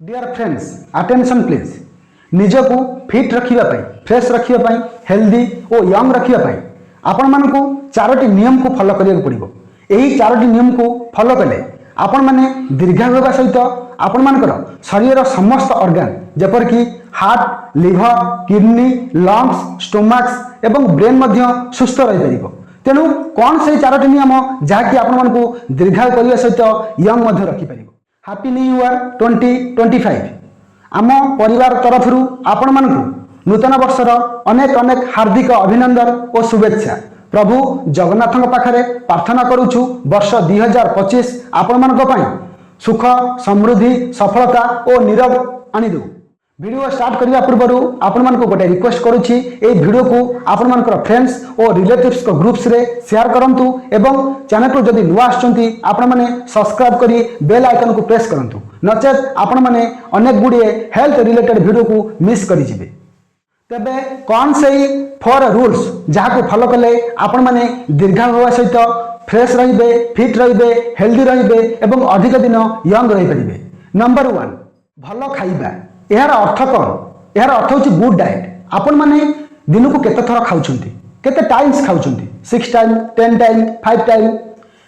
Dear friends attention please निजक fit रखापी fresh रखापी हेल्दी और यंग रखापी आपण मानक चारोटी नियम को फॉलो करिया पड़ो। यही चारोटी नियम को फॉलो कले आपण माने दीर्घायु होगा सहित आपण मानकर शरीर समस्त ऑर्गन जेपरिक heart liver kidney lungs stomachs एवं ब्रेन मध्य सुस्थ रही पार। तेणु कौन से चारोटी नियम जहाँकि आपण मानक दीर्घायु करने सहित यंग रखिपर। हैप्पी न्यू ईयर 2025 आम परिवार तरफ आपण मानक नूतन वर्षर अनेक अनेक हार्दिक अभिनंदन और शुभेच्छा। प्रभु जगन्नाथ पाखरे प्रार्थना करुछु वर्ष 2025 आपण मानक पई सुख समृद्धि सफलता और नीरव आनी दो। वीडियो स्टार्ट करने पूर्व आपण मानक गोटे रिक्वेस्ट करुछि ए वीडियो को आपण मानकर फ्रेंड्स और रिलेटिव्स को ग्रुप्स रे शेयर करंतु एवं चैनल को जदि नुआ आछंती आपण माने सब्सक्राइब करी बेल आइकन को प्रेस करंतु नचेत आपण माने अनेक गुडिए हेल्थ रिलेटेड वीडियो को मिस करि जिवे। तबे कौन से 4 रूल्स जहाँ को फॉलो कले आपण माने दीर्घायु होगा सहित फ्रेश रहिबे फिट रहिबे हेल्दी रहिबे एवं अधिक दिन यंग रहि परिबे। नंबर 1 भलो खाइबा। यार अर्थ कौन? यार अर्थ हूँ गुड डाएट। आपण माने दिन को केते थर खाउछंती केते टाइम्स खाउछंती 6 टाइम 10 टाइम 5 टाइम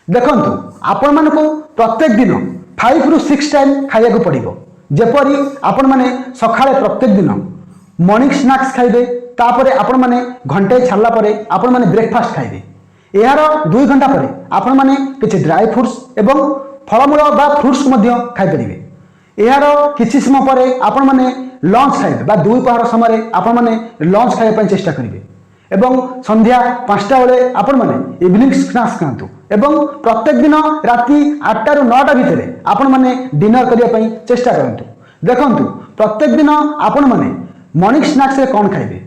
देखंतु आपण मानको प्रत्येक दिन 5 रु 6 टाइम खाइया को पड़िबो। जेपरि आपण माने सखाळे प्रत्येक दिन मॉर्निंग स्नैक्स खाइबे तापरे आपण माने घंटे छाड़ला परे आपण माने ब्रेकफास्ट खाइबे। यार 2 घंटा परे आपण माने किछि ड्राई फ्रूट्स एवं फलमूल बा फ्रूट्स मध्य खाइ परिबे। यार किछि समय परे आपण माने लंच खाइबे बा 2 पहर समय आपण माने लंच खाइबा पई चेष्टा करिवे एवं संध्या 5टा बेले आपण माने इवनिंग स्नैक्स खांतु एवं प्रत्येक दिन राति 8टा रु 9टा भितरे आपण माने डिनर करिया पई चेष्टा करंतु। देखंतु प्रत्येक दिन आपण माने मॉर्निंग स्नैक्स रे कोन खाइबे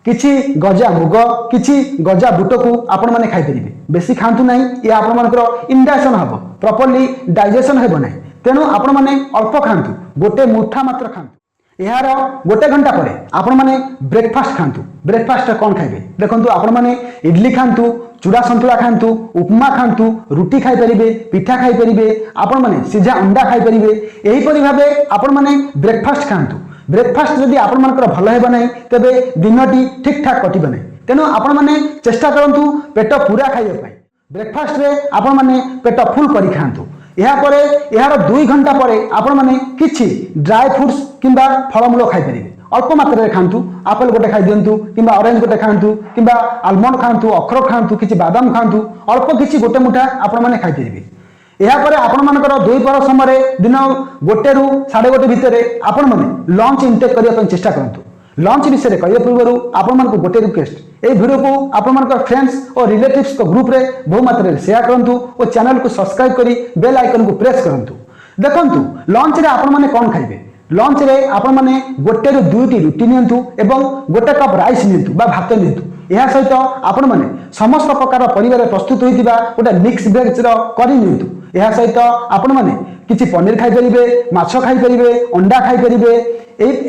किछि गजा मुग किछि गजा बुट को आपण माने खाइ परिबे। बेसी खांतु नाही ये आपण मानकर इंडाइजेशन हबो प्रॉपर्ली डाइजेशन हेबो नाही। तेणु आपण माने अल्प खांतु गोटे मुठा मात्र खांतु। यार गोटे घंटा परे आपण माने ब्रेकफास्ट खांतु। ब्रेकफास्ट कौन खाइबे देखंतु आपण माने इडली खांतु चूड़ा संतुला खांतु उपमा खांतु रुटी खाइ परिबे पिठा खाइ परिबे आपण माने सिझा अंडा खाइ परिबे। एही परि भाबे आपण माने ब्रेकफास्ट खांतु। ब्रेकफास्ट जदि आपण मानकर भल हेबा नाही तबे दिनटी ठीक ठाक कटिबा नाही। तेणु आपण माने चेष्टा करंतु पेट पूरा खाइबा पई। ब्रेकफास्ट रे आपण माने पेट फुल करी खांतु। यार 2 घंटा परे आपण माने किछि ड्राई फ्रूट्स किंबा फलमूल खाइ परिबे। अल्प मात्रा रे खांतु आपेल गोटे खाइ दियंतु किंबा ऑरेंज गोटे खांतु किंबा आलमंड खांतु अखरोट खांतु किछि बादाम खांतु अल्प किछि गोटे मुठा आपण माने खाइ परिबे। या परे आपण मानकर 2 पहर समय दिन 1 रु 1:30 भितरे आपण माने लंच इनटेक करिया पई चेष्टा करंतु। लंच विषय कहिया पूर्व आपण मानक गोटे रिक्वेस्ट ए वीडियो को आपण मानकर फ्रेंड्स और रिलेटिव्स को ग्रुप रे बहु मात्रा रे शेयर करंतु और चैनल को सब्सक्राइब करी बेल आइकन को प्रेस करंतु। देखंतु लंच रे आपण माने कोन खाइबे। लंच रे आपण माने 1 रु 2टी रुटी नियंतु एवं 1 कप राइस नियंतु बा भात नियंतु। यह सहित आपण माने समस्त प्रकार परिवार प्रस्तुत होइतिबा गोटे मिक्स वेज रो करी नियंतु। यह सहित आपण माने किछि पनीर खाइ परिबे माछ खाइ परिबे अंडा खाइ परिबे।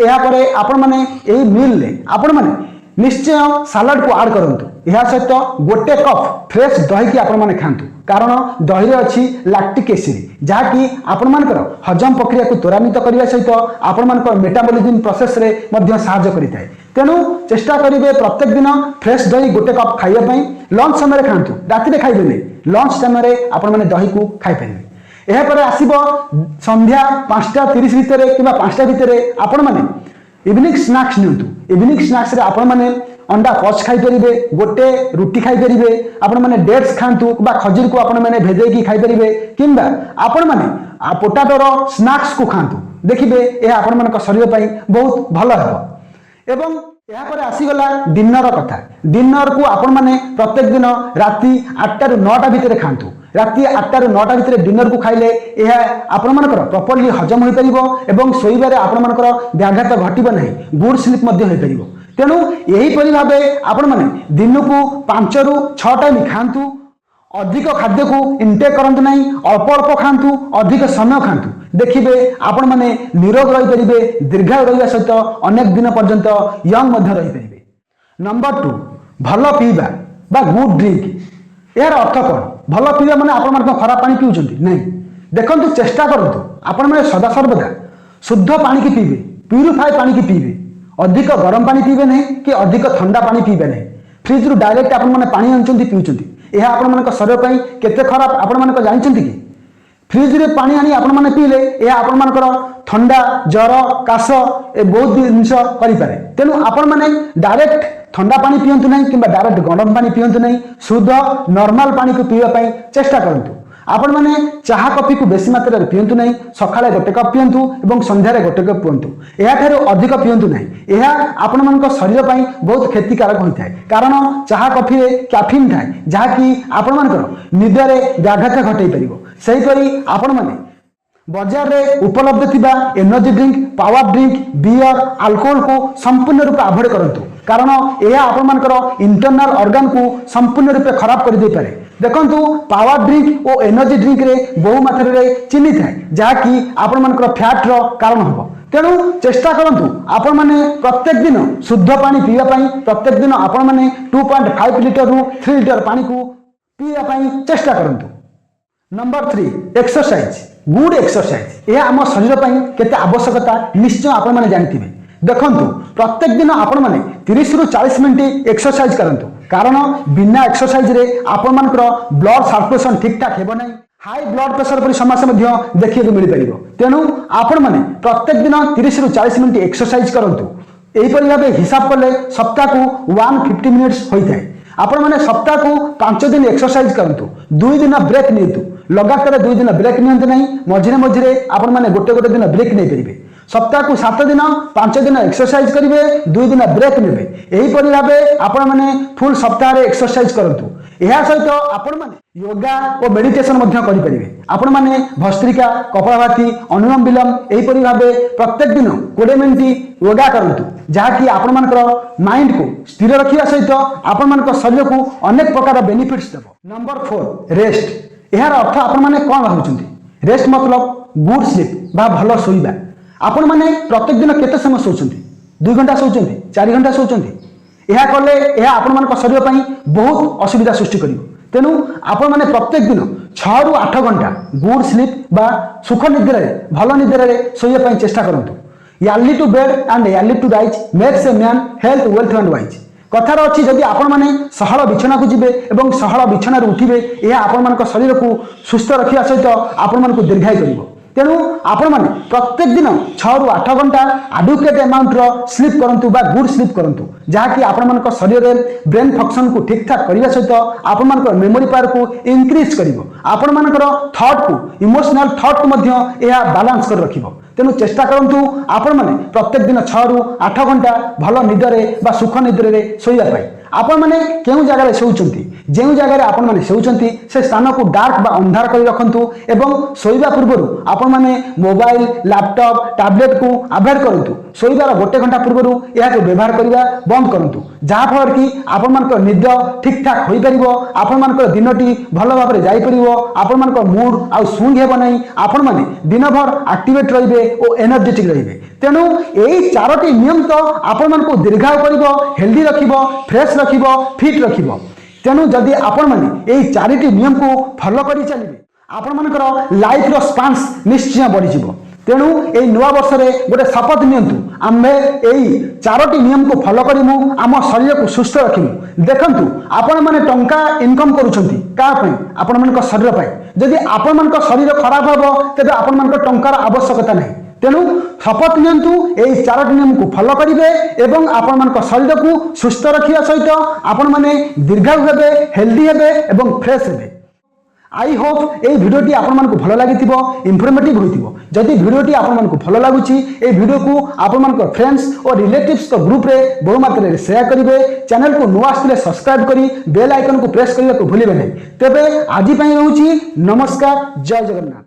या परे आपण माने एही मील ले आपण माने निश्चय सालाड को ऐड करंतु। यह सहित 1 कप फ्रेश दही की आपण माने खांतु कारण दही रे अछि लैक्टिक एसिड जहाँकि आपण मानकर हजम प्रक्रिया को त्वरान्वित करबा सहित आपण मानकर मेटाबॉलिज्म प्रोसेस रे मध्य सहायता करिताय। तेणु चेष्टा करिवे प्रत्येक दिन फ्रेश दही 1 कप खाइया पई। लंच समय रे खांतु राति रे खाइबेनी लंच टाइम रे आपण माने दही को खाइ परिबे। यह पर आसीबो संध्या 5:30 भितरे किबा 5टा भितरे आपण माने इवनिंग स्नैक्स नियंतु। इवनिंग स्नैक्स रे आपण माने अंडा पच खाइ परिबे गोटे रुटी खाइ परिबे आपण माने डेट्स खांतु बा खजूर को आपण माने भेजै की खाइ परिबे किंबा आपण माने पोटाटो रो स्नैक्स को खांतु। देखिबे ए आपण मानक शरीर पई बहुत भलो हेबो। एवं या पर आसीगला डिनर कथा। डिनर को आपण माने प्रत्येक दिन राति 8टा रु 9टा भितरे खांतु। राति 8टा रु 9टा भितरे डिनर को खाइले यह आपण मानकर प्रॉपर्ली हजम होई परिबो एवं सोइबारे आपण मानकर व्याघात घटिबो नाही गुड स्लीप मध्य होई परिबो। तेणु यही परि भाबे आपण माने दिन को 5 रु 6 टाइम खांतु। अधिक खाद्य को इनटेक करंतु नाही अल्प अल्प खांतु अधिक समय खांतु। देखिबे आपण माने निरोग रही परिबे दीर्घायु रहिबा सहित अनेक दिन पर्यंत यंग मध्य रही परिबे। नंबर 2 भलो पीबा बा गुड ड्रिंक। यार अर्थ कोन? भलो पीबा माने आपण मानक खराब पानी पिउचंती नाही। देखंतु चेष्टा करंतु आपण माने सदा सर्वदा शुद्ध पानी की पीबे, प्यूरिफाई पानी की पीबे, अधिक गरम पानी पीबे नहीं कि अधिक ठंडा पानी पीबे नहीं। फ्रिज रु डायरेक्ट आपण माने पानी आनुचंती पिउचंती, यह आपण मानक शरीर पई केते खराब आपण मानक जानचंती कि? फ्रिज रे पानी आनी आपण माने पीले यह आपण मानकर ठंडा ज्वर काश ए बहुत जिनिस करि पारे। तेनु आपण माने डायरेक्ट ठंडा पानी पियंतु नहीं कि डायरेक्ट गरम पानी पियंतु नहीं, शुद्ध नॉर्मल पानी को पीवा पई चेष्टा करंतु। आपण माने चाहा कॉफी को बेसी मात्रा रे पियंतु नहीं, सकाळे गोटे कप पियंतु एवं संध्यारे गोटे कप पियंतु, एहा थारो अधिक पियंतु नहीं। एहा आपण मानक शरीर पई बहुत क्षतिकारक होइथाय, कारण चाहा कॉफी रे कैफीन थाय जहा कि आपण मानकर निदरे व्याघात घटै परिबो। सेहि परि आपण माने बाजार रे उपलब्ध थिबा energy drink, power drink, beer, alcohol को संपूर्ण रूप अवॉइड करंतु, कारण यह आपण मानकर इंटरनल ऑर्गन को संपूर्ण रूप खराब कर दे पारे। देखंतु पावर ड्रिंक और एनर्जी ड्रिंक रे बहु मात्रा रे चीनी थाए जहा कि आपण मानकर फैट रो कारण हबो। तेणु चेष्टा करंतु आपण माने प्रत्येक दिन शुद्ध पानी पीवा पई, प्रत्येक दिन आपण माने 2.5 लीटर रु 3 लीटर पानी को पीवा पई चेष्टा करंतु। Number 3 exercise, good exercise. यह आम शरीर पई केते आवश्यकता निश्चय आपण माने जानथिबे। देखंतु प्रत्येक दिन आपण माने 30 रु 40 मिनिट एक्सरसाइज करंतु, कारण बिना एक्सरसाइज रे आपण मानकर ब्लड सर्कुलेशन ठीक ठाक हेबो नै, हाई ब्लड प्रेशर परि समस्या मध्ये देखिବାକୁ मिल परिबो। तेनु आपण माने प्रत्येक दिन 30 रु 40 मिनिट एक्सरसाइज करंतु। एही परि भाबे हिसाब करले सप्ताह को 150 मिनिट्स होइथाय। आपण माने सप्ताह को 5 दिन एक्सरसाइज करंतु, 2 दिन ब्रेक नियंतु, लगातार 2 दिन ब्रेक नियंतु नहीं, मझिरे मझिरे आपण माने गोटे दिन ब्रेक नै परिबे। सप्ताह को 7 दिन 5 दिन एक्सरसाइज करिवे, 2 दिन ब्रेक नेबे। एही परि भाबे आपण माने फुल सप्ताह रे एक्सरसाइज करंतु। एहा सहित आपण माने योगा और मेडिटेशन मध्य करि परिबे। आपण माने भस्त्रिका, कपालभाति, अनुलोम विलोम एही परि भाबे प्रत्येक दिन 20 मिनिट योगा करंतु, जहा कि आपण मानकर माइंड को स्थिर रखिया सहित आपण मानकर शरीर को अनेक प्रकार बेनिफिट्स देबो। Number 4 rest. एहार अर्थ आपण माने कोन भाबुचंती? रेस्ट मतलब गुड स्लीप बा भलो सोइबा। आपण माने प्रत्येक दिन केते समय सोचंती? 2 घंटा सोचंती, 4 घंटा सोचंती? यह कले यह आपण मानक शरीर पई बहुत असुविधा सृष्टि करिवो। तेनु आपण माने प्रत्येक दिन 6 रु 8 घंटा गुड स्लीप बा सुख निद्रा रे भलो निद्रा रे सोइया पई चेष्टा करंतु। Early to bed and early to rise makes a man health wealth and wise. कथार अच्छी जदि आपण माने सहल बिछना को जिबे एवं सहल बिछना रे उठिबे, यह आपण मानक शरीर को सुस्थ रखिया सहित आपण मानक दीर्घायु करिवो। तेणु आपण माने प्रत्येक दिन 6 रु 8 घंटा एडुकेट अमाउंट रो स्लीप करंतु बा गुड स्लीप करंतु, जहा कि आपण मानक शरीर रे ब्रेन फंक्शन को ठीक ठाक करिया सहित आपण मानक मेमोरी पावर को इंक्रीज करिवो। आपण मानकर थॉट को इमोशनल थॉट को मध्य एहा बैलेंस कर रखिवो। तेणु चेष्टा करंतु आपण माने प्रत्येक दिन 6 रु 8 घंटा भलो निदरे बा सुख निद्रे रे सोइया पाई। आपण माने केउ जगह रे सोउचंती, जेउ जगह रे आपण माने सोउचंती से स्थान को डार्क बा अंधार करि रखंतु एवं सोइबा पूर्वरु आपण माने मोबाइल, लैपटॉप, टैबलेट को अवॉइड करंतु। सोइबार गोटे घंटा पूर्वरु एहा को व्यवहार करिबा बंद करंतु, जहा फल कि आपण मानकर निद ठीक ठाक होई परिबो, आपण मानकर दिनटी भलो भाबरे जाई परिबो, आपण मानकर मूड आ सुंग हेबो नै, आपण माने दिन भर एक्टिवेट रहिबे ओ एनर्जेटिक रहिबे। तेणु एई चारोटी नियम तो आपण मानको दीर्घायु करिबो, हेल्दी रखिबो, फ्रेश रखिबो, फिट रखिबो। तेणु जदि आपण माने एई चारिटी नियम को फॉलो करि चलिबे, आपण मानकर लाइफ रो स्पान्स निश्चय बढ़ी जिवो। तेणु एई नुआ वर्ष रे गोटे शपथ नियंतु, आमे एई चारोटी नियम को फॉलो करिमु, आम शरीर को सुस्थ रखिमु। देखंतु आपण माने टंका इनकम करूछंती का पई? आपण मानक शरीर पई। जदि आपण मानक शरीर खराब हबो तबे आपण मानक टंकार आवश्यकता नहीं। तेणु शपथ नियंतु, एई चारोटी नियम को फॉलो करिवे एवं आपण मानक शरीर को सुस्थ रखिया सहित आपण माने दीर्घायु हेबे, हेल्दी हेबे एवं फ्रेश हेबे। आई होप ए भिडियोटी आपण मानक भलो लागिथिबो, इनफॉर्मेटिव होइथिबो। जदि भिडियोटी आपण मानक भलो लागुची, ए भिडियो को आपण मानक फ्रेंड्स और रिलेटिव्स को ग्रुप रे बहु मात्रा रे शेयर करिवे। चैनल को नुआ आस्तिले सब्सक्राइब करी बेल आइकन को प्रेस करिया को भूलिबे नै। तबे आजि पई रहूची नमस्कार, जय जगन्नाथ।